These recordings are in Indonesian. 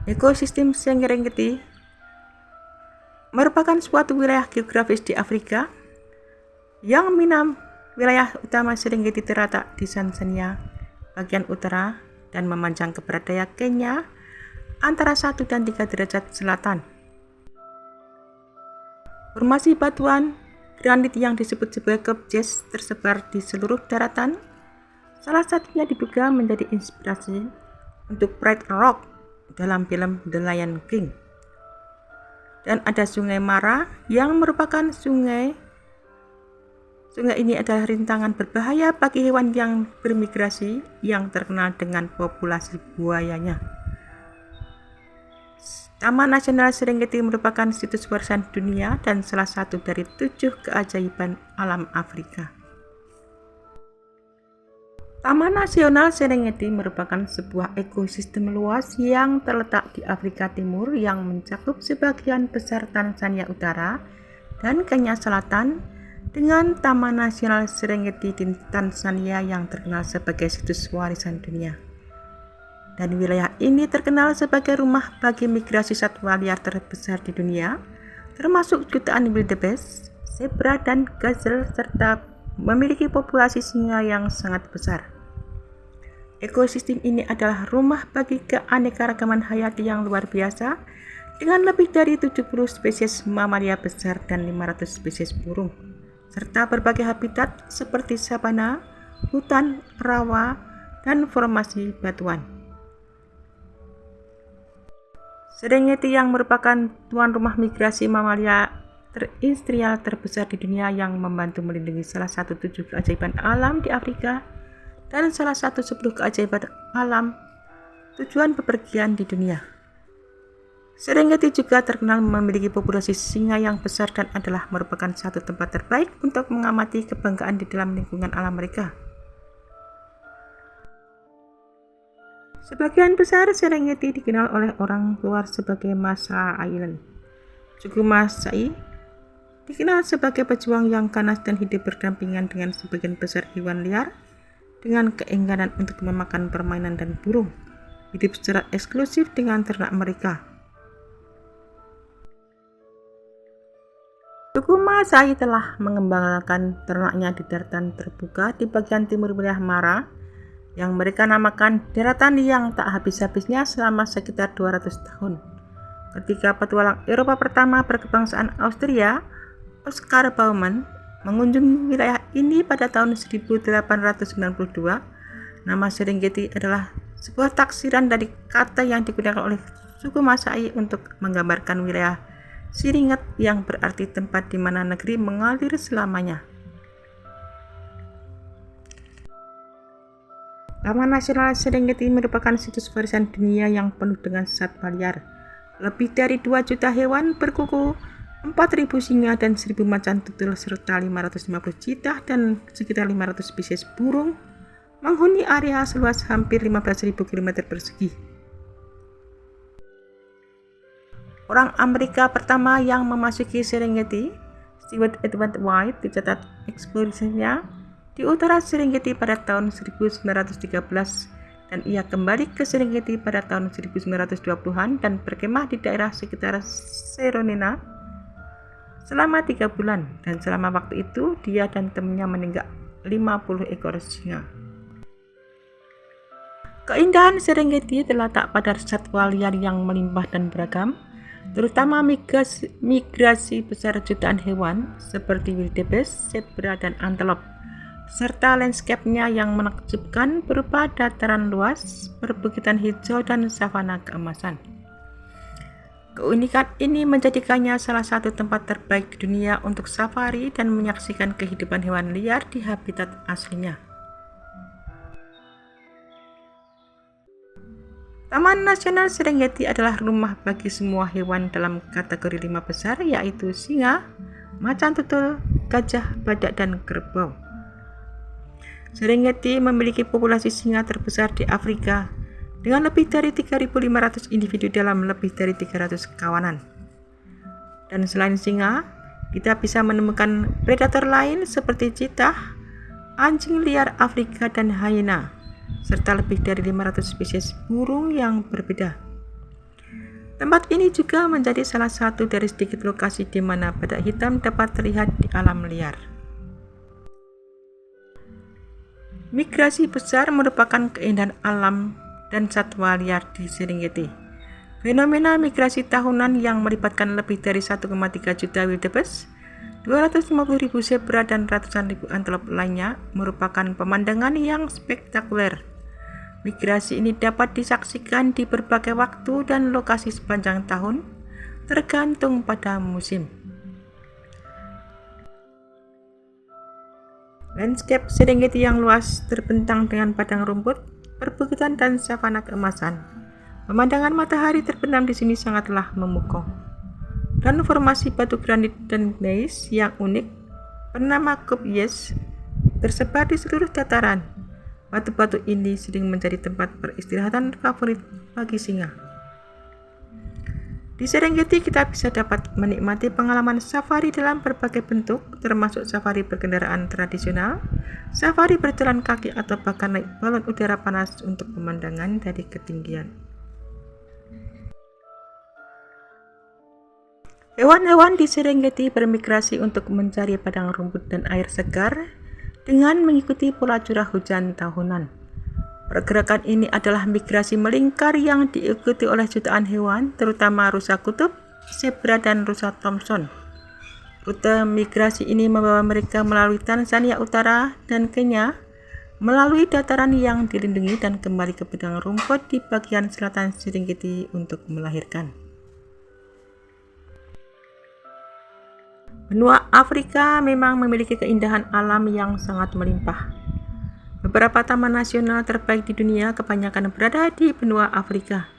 Ekosistem Serengeti merupakan suatu wilayah geografis di Afrika yang wilayah utama Serengeti terletak di Tanzania bagian utara dan memanjang ke barat daya Kenya antara 1 dan 3 derajat selatan. Formasi batuan granit yang disebut sebagai Kopjes tersebar di seluruh daratan. Salah satunya diduga menjadi inspirasi untuk Pride Rock dalam film The Lion King. Dan ada Sungai Mara yang merupakan sungai ini adalah rintangan berbahaya bagi hewan yang bermigrasi yang terkenal dengan populasi buayanya. Taman Nasional Serengeti merupakan situs warisan dunia dan salah satu dari 7 keajaiban alam Afrika. Taman Nasional Serengeti merupakan sebuah ekosistem luas yang terletak di Afrika Timur yang mencakup sebagian besar Tanzania Utara dan Kenya Selatan, dengan Taman Nasional Serengeti di Tanzania yang terkenal sebagai situs warisan dunia. Dan wilayah ini terkenal sebagai rumah bagi migrasi satwa liar terbesar di dunia, termasuk jutaan wildebeest, zebra, dan gazelle, serta memiliki populasi singa yang sangat besar. Ekosistem ini adalah rumah bagi keanekaragaman hayati yang luar biasa, dengan lebih dari 70 spesies mamalia besar dan 500 spesies burung, serta berbagai habitat seperti sabana, hutan, rawa, dan formasi batuan. Serengeti yang merupakan tuan rumah migrasi mamalia terestrial terbesar di dunia yang membantu melindungi salah satu 7 keajaiban alam di Afrika dan salah satu 10 keajaiban alam tujuan bepergian di dunia. Serengeti juga terkenal memiliki populasi singa yang besar dan adalah merupakan satu tempat terbaik untuk mengamati kebanggaan di dalam lingkungan alam mereka. Sebagian besar Serengeti dikenal oleh orang luar sebagai Masai Island. Suku Masai dikenal sebagai pejuang yang ganas dan hidup berdampingan dengan sebagian besar hewan liar dengan keengganan untuk memakan permainan dan burung, hidup secara eksklusif dengan ternak mereka. Suku Masai telah mengembangkan ternaknya di daratan terbuka di bagian timur wilayah Mara, yang mereka namakan daratan yang tak habis-habisnya selama sekitar 200 tahun. Ketika petualang Eropa pertama berkebangsaan Austria, Oscar Baumann, mengunjungi wilayah ini pada tahun 1892, nama Serengeti adalah sebuah taksiran dari kata yang digunakan oleh suku Masai untuk menggambarkan wilayah Siringet yang berarti tempat di mana negeri mengalir selamanya. Taman Nasional Serengeti merupakan situs warisan dunia yang penuh dengan satwa liar. Lebih dari 2 juta hewan berkuku, 4.000 singa dan 1.000 macan tutul serta 550 citah dan sekitar 500 spesies burung menghuni area seluas hampir 15.000 km persegi. Orang Amerika pertama yang memasuki Serengeti, Stewart Edward White, dicatat eksplorasinya di utara Serengeti pada tahun 1913 dan ia kembali ke Serengeti pada tahun 1920-an dan berkemah di daerah sekitar Seronena selama 3 bulan, dan selama waktu itu dia dan temannya menenggak 50 ekor singa. Keindahan Serengeti terletak pada satwa liar yang melimpah dan beragam, terutama migrasi besar jutaan hewan seperti wildebeest, zebra, dan antelope, serta landscape-nya yang menakjubkan berupa dataran luas, perbukitan hijau, dan savana keemasan. Keunikan ini menjadikannya salah satu tempat terbaik di dunia untuk safari dan menyaksikan kehidupan hewan liar di habitat aslinya. Taman Nasional Serengeti adalah rumah bagi semua hewan dalam kategori 5 besar, yaitu singa, macan tutul, gajah, badak, dan kerbau. Serengeti memiliki populasi singa terbesar di Afrika dengan lebih dari 3.500 individu dalam lebih dari 300 kawanan. Dan selain singa, kita bisa menemukan predator lain seperti citah, anjing liar Afrika, dan hyena, serta lebih dari 500 spesies burung yang berbeda. Tempat ini juga menjadi salah satu dari sedikit lokasi di mana badak hitam dapat terlihat di alam liar. Migrasi besar merupakan keindahan alam dan satwa liar di Serengeti. Fenomena migrasi tahunan yang melibatkan lebih dari 1,3 juta wildebeest, 250.000 zebra dan ratusan ribu antelop lainnya merupakan pemandangan yang spektakuler. Migrasi ini dapat disaksikan di berbagai waktu dan lokasi sepanjang tahun, tergantung pada musim. Landscape Serengeti yang luas terbentang dengan padang rumput, perbukitan dan savana keemasan. Pemandangan matahari terbenam di sini sangatlah memukau. Dan formasi batu granit dan gneiss yang unik, bernama Coppice, tersebar di seluruh dataran. Batu-batu ini sering menjadi tempat peristirahatan favorit bagi singa. Di Serengeti kita bisa dapat menikmati pengalaman safari dalam berbagai bentuk, termasuk safari berkendaraan tradisional, safari berjalan kaki atau bahkan naik balon udara panas untuk pemandangan dari ketinggian. Hewan-hewan di Serengeti bermigrasi untuk mencari padang rumput dan air segar dengan mengikuti pola curah hujan tahunan. Pergerakan ini adalah migrasi melingkar yang diikuti oleh jutaan hewan, terutama rusa kutub, zebra, dan rusa Thomson. Rute migrasi ini membawa mereka melalui Tanzania Utara dan Kenya, melalui dataran yang dilindungi dan kembali ke padang rumput di bagian selatan Serengeti untuk melahirkan. Benua Afrika memang memiliki keindahan alam yang sangat melimpah. Beberapa taman nasional terbaik di dunia kebanyakan berada di benua Afrika,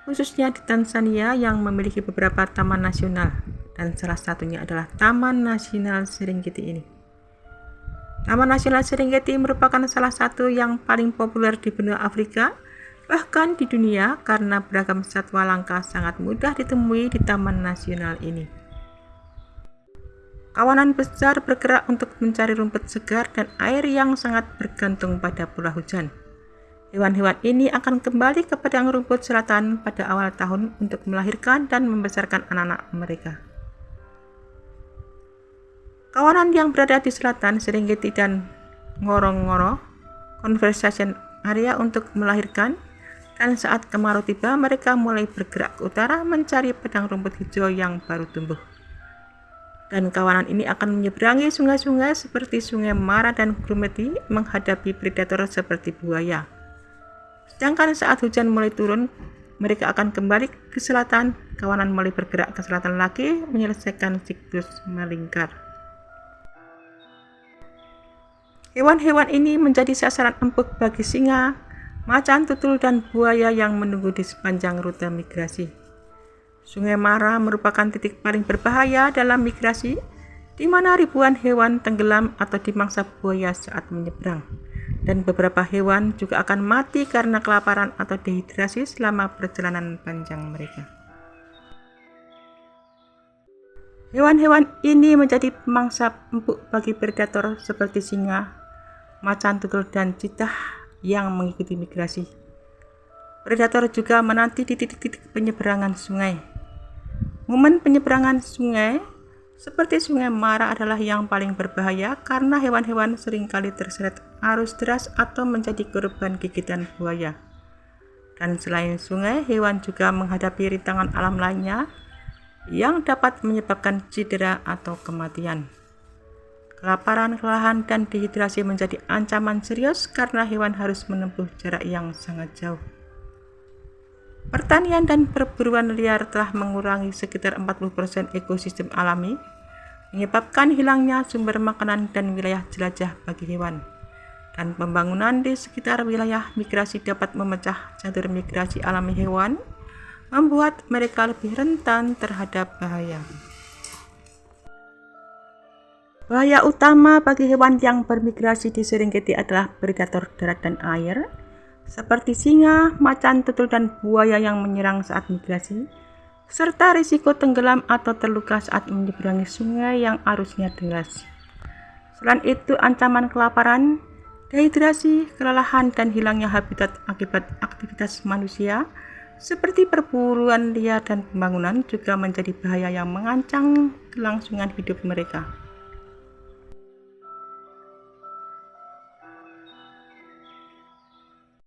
khususnya di Tanzania yang memiliki beberapa taman nasional, dan salah satunya adalah Taman Nasional Serengeti ini. Taman Nasional Serengeti merupakan salah satu yang paling populer di benua Afrika, bahkan di dunia, karena beragam satwa langka sangat mudah ditemui di Taman Nasional ini. Kawanan besar bergerak untuk mencari rumput segar dan air yang sangat bergantung pada pola hujan. Hewan-hewan ini akan kembali ke padang rumput selatan pada awal tahun untuk melahirkan dan membesarkan anak-anak mereka. Kawanan yang berada di selatan Serengeti dan Ngorongoro conservation area untuk melahirkan, dan saat kemarau tiba mereka mulai bergerak ke utara mencari padang rumput hijau yang baru tumbuh. Dan kawanan ini akan menyeberangi sungai-sungai seperti Sungai Mara dan Grumeti menghadapi predator seperti buaya. Sedangkan saat hujan mulai turun, mereka akan kembali ke selatan. Kawanan mulai bergerak ke selatan lagi menyelesaikan siklus melingkar. Hewan-hewan ini menjadi sasaran empuk bagi singa, macan tutul, dan buaya yang menunggu di sepanjang rute migrasi. Sungai Mara merupakan titik paling berbahaya dalam migrasi, di mana ribuan hewan tenggelam atau dimangsa buaya saat menyeberang, dan beberapa hewan juga akan mati karena kelaparan atau dehidrasi selama perjalanan panjang mereka. Hewan-hewan ini menjadi pemangsa empuk bagi predator seperti singa, macan tutul, dan cheetah yang mengikuti migrasi. Predator juga menanti di titik-titik penyeberangan sungai. Momen penyeberangan sungai seperti Sungai Mara adalah yang paling berbahaya karena hewan-hewan seringkali terseret arus deras atau menjadi korban gigitan buaya. Dan selain sungai, hewan juga menghadapi rintangan alam lainnya yang dapat menyebabkan cedera atau kematian. Kelaparan, kelelahan, dan dehidrasi menjadi ancaman serius karena hewan harus menempuh jarak yang sangat jauh. Pertanian dan perburuan liar telah mengurangi sekitar 40% ekosistem alami, menyebabkan hilangnya sumber makanan dan wilayah jelajah bagi hewan. Dan pembangunan di sekitar wilayah migrasi dapat memecah jalur migrasi alami hewan, membuat mereka lebih rentan terhadap bahaya. Bahaya utama bagi hewan yang bermigrasi di Serengeti adalah predator darat dan air, seperti singa, macan tutul, dan buaya yang menyerang saat migrasi, serta risiko tenggelam atau terluka saat menyeberangi sungai yang arusnya deras. Selain itu, ancaman kelaparan, dehidrasi, kelelahan, dan hilangnya habitat akibat aktivitas manusia seperti perburuan liar dan pembangunan juga menjadi bahaya yang mengancam kelangsungan hidup mereka.